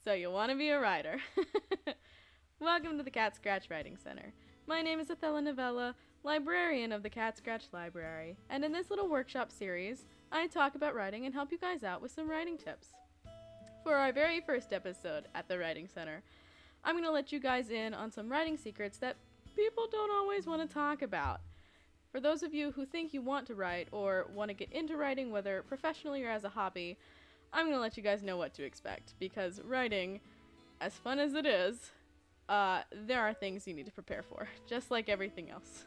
So you want to be a writer. Welcome to the Cat Scratch Writing Center. My name is Athella Novella, librarian of the Cat Scratch Library, and in this little workshop series, I talk about writing and help you guys out with some writing tips. For our very first episode at the Writing Center, I'm going to let you guys in on some writing secrets that people don't always want to talk about. For those of you who think you want to write or want to get into writing, whether professionally or as a hobby, I'm going to let you guys know what to expect, because writing, as fun as it is, there are things you need to prepare for, just like everything else.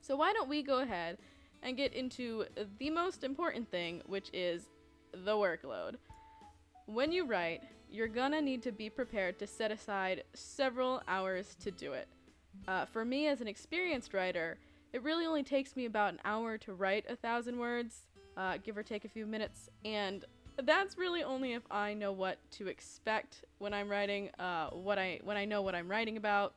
So why don't we go ahead and get into the most important thing, which is the workload. When you write, you're gonna need to be prepared to set aside several hours to do it. For me, as an experienced writer, it really only takes me about an hour to write 1,000 words, give or take a few minutes, and that's really only if I know what to expect when I'm writing, when I know what I'm writing about.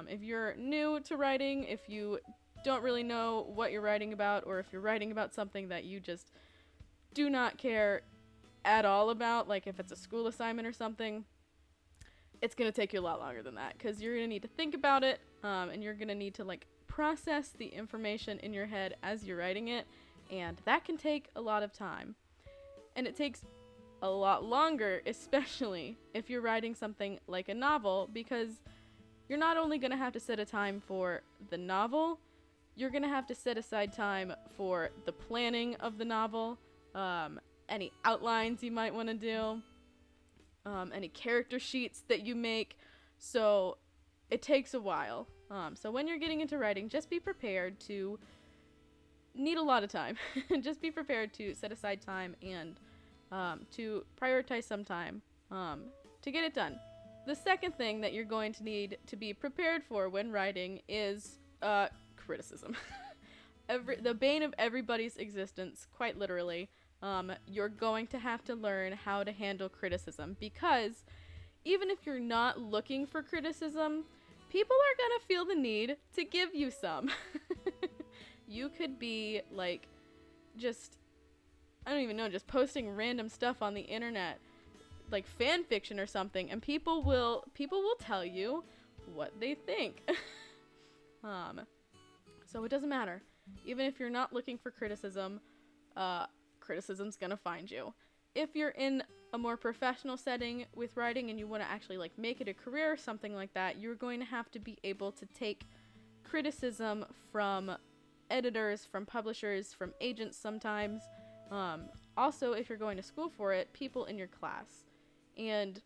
If you're new to writing, if you don't really know what you're writing about, or if you're writing about something that you just do not care at all about, like if it's a school assignment or something, it's going to take you a lot longer than that, because you're going to need to think about it, and you're going to need to process the information in your head as you're writing it, and that can take a lot of time. And it takes a lot longer, especially if you're writing something like a novel, because you're not only going to have to set a time for the novel, you're going to have to set aside time for the planning of the novel, any outlines you might want to do, any character sheets that you make, so it takes a while. So when you're getting into writing, just be prepared to need a lot of time. Just be prepared to set aside time and to prioritize some time to get it done. The second thing that you're going to need to be prepared for when writing is criticism. The bane of everybody's existence, quite literally. You're going to have to learn how to handle criticism, because even if you're not looking for criticism, people are gonna feel the need to give you some. You could be just posting random stuff on the internet, like fan fiction or something, and people will tell you what they think. So it doesn't matter. Even if you're not looking for criticism, criticism's gonna find you. If you're in a more professional setting with writing and you want to actually make it a career or something like that, you're going to have to be able to take criticism from editors, from publishers, from agents sometimes. Also, if you're going to school for it, people in your class. And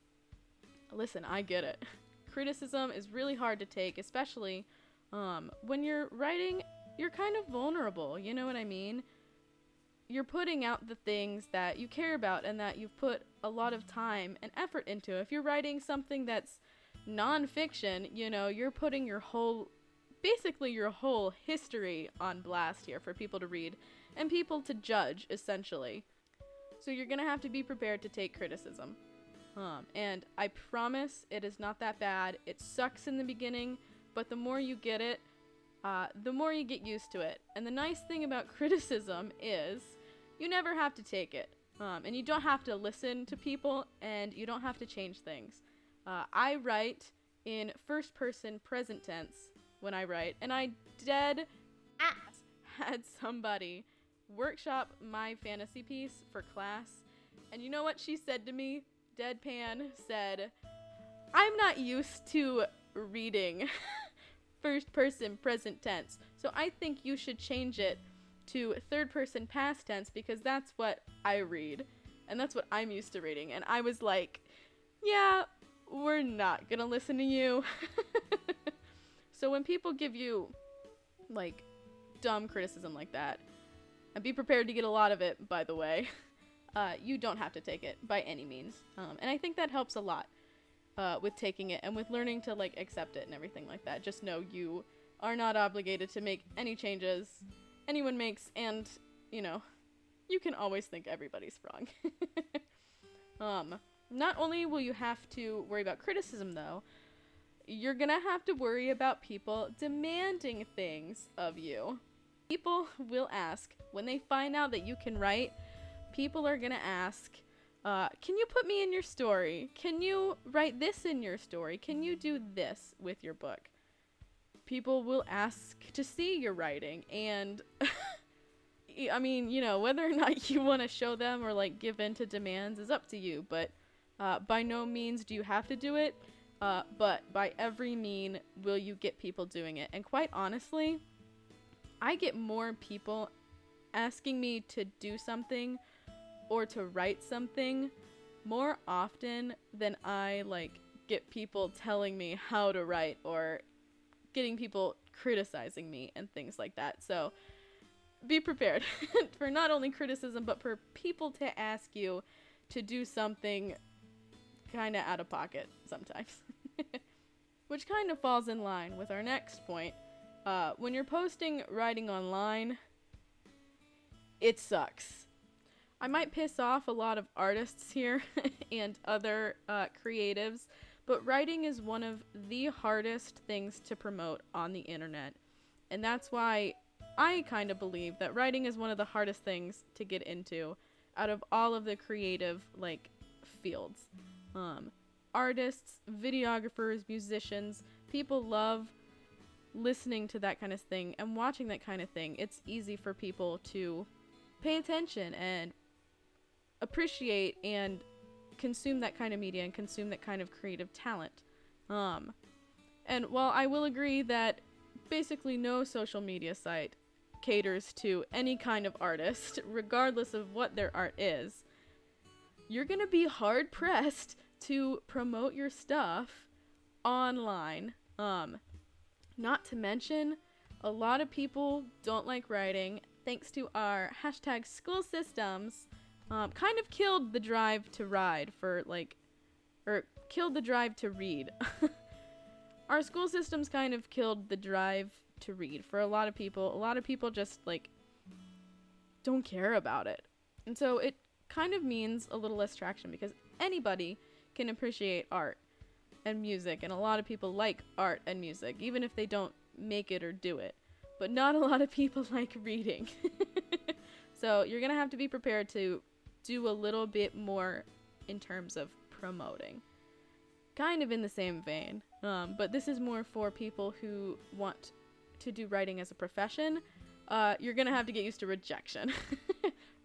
listen, I get it. Criticism is really hard to take, especially when you're writing. You're kind of vulnerable, you know what I mean? You're putting out the things that you care about and that you've put a lot of time and effort into. If you're writing something that's non-fiction, you're putting basically your whole history on blast here for people to read and people to judge, essentially. So you're gonna have to be prepared to take criticism. And I promise it is not that bad. It sucks in the beginning, but the more you get it, the more you get used to it. And the nice thing about criticism is you never have to take it. And you don't have to listen to people, and you don't have to change things. I write in first person present tense when I write, and I dead ass had somebody workshop my fantasy piece for class. And you know what she said to me? Deadpan said, "I'm not used to reading first person present tense, so I think you should change it to third person past tense, because that's what I read and that's what I'm used to reading." And I was like, yeah, we're not gonna listen to you. So when people give you dumb criticism like that, and be prepared to get a lot of it, by the way, you don't have to take it by any means. And I think that helps a lot with taking it and with learning to accept it and everything like that. Just know you are not obligated to make any changes anyone makes, and you can always think everybody's wrong. Not only will you have to worry about criticism, though, you're gonna have to worry about people demanding things of you. People will ask, when they find out that you can write, people are gonna ask, can you put me in your story? Can you write this in your story? Can you do this with your book? People will ask to see your writing, and I mean, you know, whether or not you want to show them or like give in to demands is up to you, but by no means do you have to do it, but by every mean will you get people doing it. And quite honestly, I get more people asking me to do something or to write something more often than I like get people telling me how to write or getting people criticizing me and things like that. So be prepared for not only criticism, but for people to ask you to do something kind of out of pocket sometimes. Which kind of falls in line with our next point. When you're posting writing online, it sucks. I might piss off a lot of artists here and other creatives, but writing is one of the hardest things to promote on the internet. And that's why I kind of believe that writing is one of the hardest things to get into out of all of the creative like fields. Artists, videographers, musicians, people love listening to that kind of thing and watching that kind of thing. It's easy for people to pay attention and appreciate and consume that kind of media and consume that kind of creative talent. And while I will agree that basically no social media site caters to any kind of artist, regardless of what their art is, you're gonna be hard pressed to promote your stuff online. Not to mention, a lot of people don't like writing thanks to our hashtag school systems. Kind of killed the drive to ride for like, or killed the drive to read. Our school systems kind of killed the drive to read for a lot of people. A lot of people just like don't care about it. And so it kind of means a little less traction because anybody can appreciate art and music, and a lot of people like art and music, even if they don't make it or do it. But not a lot of people like reading. So you're gonna have to be prepared to do a little bit more in terms of promoting. Kind of in the same vein, but this is more for people who want to do writing as a profession. You're gonna have to get used to rejection.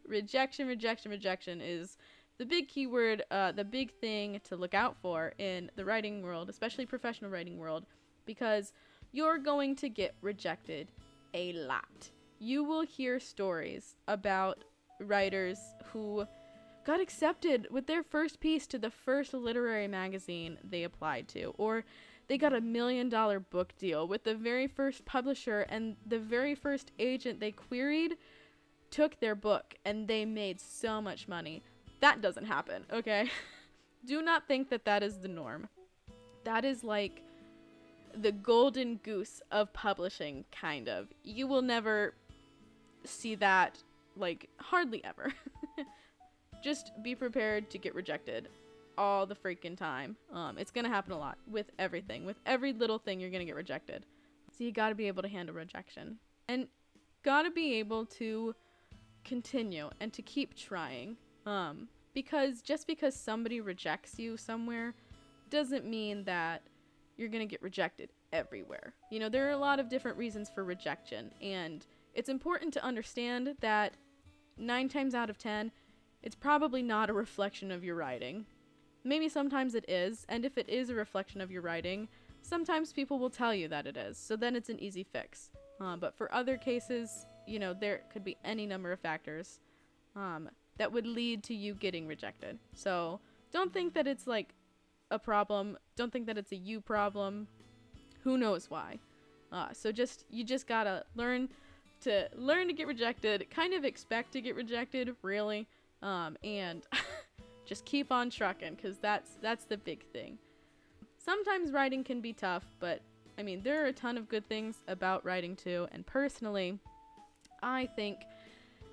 Rejection is the big keyword, the big thing to look out for in the writing world, especially professional writing world, because you're going to get rejected a lot. You will hear stories about writers who got accepted with their first piece to the first literary magazine they applied to, or they got $1 million book deal with the very first publisher, and the very first agent they queried took their book and they made so much money. That doesn't happen, okay? Do not think that that is the norm. That is like the golden goose of publishing, kind of. You will never see that, like, hardly ever. Just be prepared to get rejected all the freaking time. It's gonna happen a lot with everything. With every little thing, you're gonna get rejected. So you gotta be able to handle rejection. And gotta be able to continue and to keep trying. Because just because somebody rejects you somewhere doesn't mean that you're gonna get rejected everywhere. You know, there are a lot of different reasons for rejection, and it's important to understand that 9 times out of 10, it's probably not a reflection of your writing. Maybe sometimes it is, and if it is a reflection of your writing, sometimes people will tell you that it is, so then it's an easy fix. But for other cases, you know, there could be any number of factors that would lead to you getting rejected. So don't think that it's like a problem. Don't think that it's a you problem. Who knows why? So you just gotta learn to get rejected, kind of expect to get rejected, really, and just keep on trucking, because that's the big thing. Sometimes writing can be tough, but I mean, there are a ton of good things about writing too, and personally, I think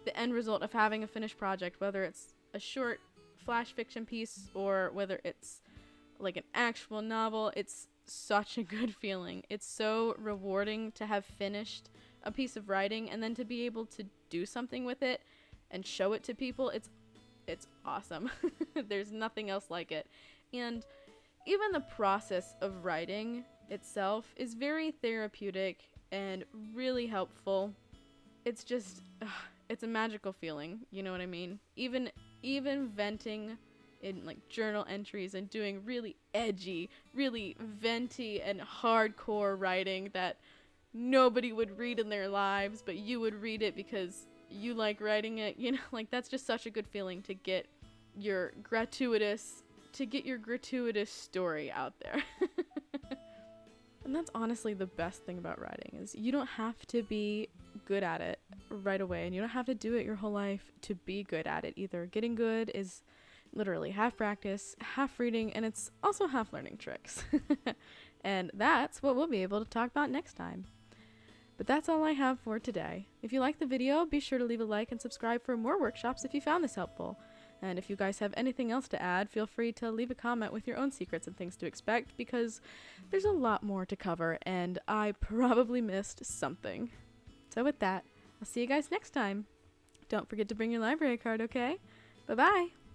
the end result of having a finished project, whether it's a short flash fiction piece or whether it's like an actual novel, it's such a good feeling. It's so rewarding to have finished a piece of writing and then to be able to do something with it and show it to people. it's awesome. There's nothing else like it. And even the process of writing itself is very therapeutic and really helpful. It's just, it's a magical feeling, you know what I mean? Even venting in like journal entries and doing really edgy, really venti and hardcore writing that nobody would read in their lives, but you would read it because you like writing it, you know, like that's just such a good feeling to get your gratuitous story out there. And that's honestly the best thing about writing, is you don't have to be good at it right away, and you don't have to do it your whole life to be good at it either. Getting good is literally half practice, half reading, and it's also half learning tricks. And that's what we'll be able to talk about next time. But that's all I have for today. If you liked the video, be sure to leave a like and subscribe for more workshops if you found this helpful. And if you guys have anything else to add, feel free to leave a comment with your own secrets and things to expect, because there's a lot more to cover and I probably missed something. So with that, I'll see you guys next time. Don't forget to bring your library card, okay? Bye-bye!